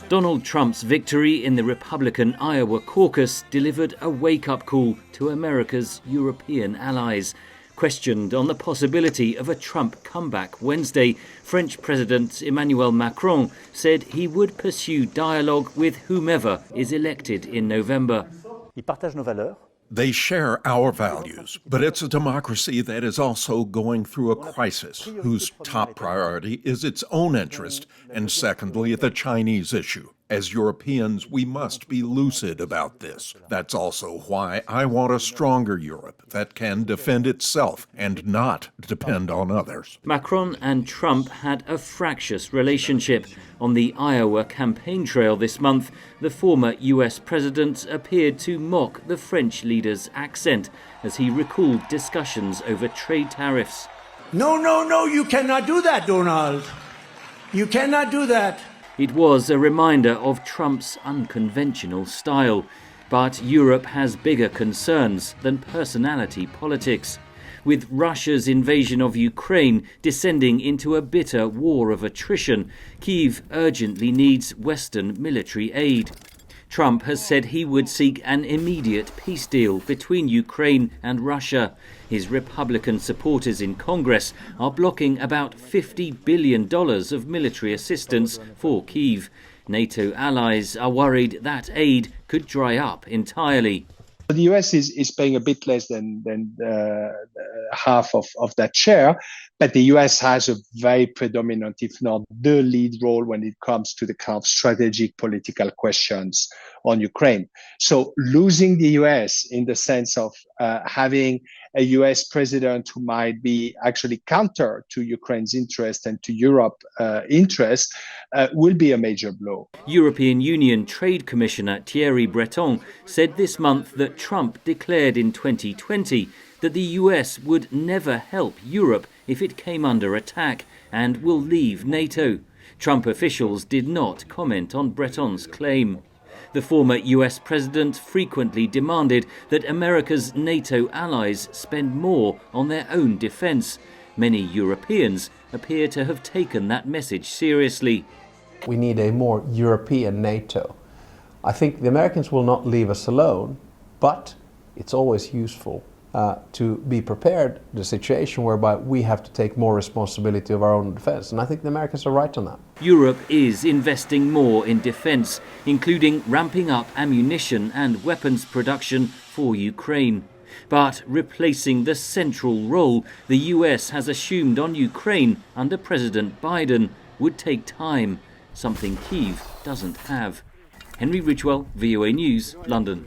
Donald Trump's victory in the Republican Iowa caucus delivered a wake-up call to America's European allies. Questioned on the possibility of a Trump comeback Wednesday, French President Emmanuel Macron said he would pursue dialogue with whomever is elected in November. They share our values, but it's a democracy that is also going through a crisis, whose top priority is its own interest, and secondly, the Chinese issue. As Europeans, we must be lucid about this. That's also why I want a stronger Europe that can defend itself and not depend on others. Macron and Trump had a fractious relationship. On the Iowa campaign trail this month, the former US president appeared to mock the French leader's accent as he recalled discussions over trade tariffs. No, you cannot do that, Donald. You cannot do that. It was a reminder of Trump's unconventional style. But Europe has bigger concerns than personality politics. With Russia's invasion of Ukraine descending into a bitter war of attrition, Kyiv urgently needs Western military aid. Trump has said he would seek an immediate peace deal between Ukraine and Russia. His Republican supporters in Congress are blocking about $50 billion of military assistance for Kyiv. NATO allies are worried that aid could dry up entirely. The US is paying a bit less than half of that share, but the US has a very predominant, if not the lead role when it comes to the kind of strategic political questions on Ukraine. So losing the US in the sense of having a US president who might be actually counter to Ukraine's interest and to Europe's interest will be a major blow. European Union Trade Commissioner Thierry Breton said this month that Trump declared in 2020 that the US would never help Europe if it came under attack and will leave NATO. Trump officials did not comment on Breton's claim. The former US president frequently demanded that America's NATO allies spend more on their own defense. Many Europeans appear to have taken that message seriously. We need a more European NATO. I think the Americans will not leave us alone, but it's always useful to be prepared for the situation whereby we have to take more responsibility of our own defense. And I think the Americans are right on that. Europe is investing more in defense, including ramping up ammunition and weapons production for Ukraine. But replacing the central role the US has assumed on Ukraine under President Biden would take time, something Kyiv doesn't have. Henry Ridgwell, VOA News, London.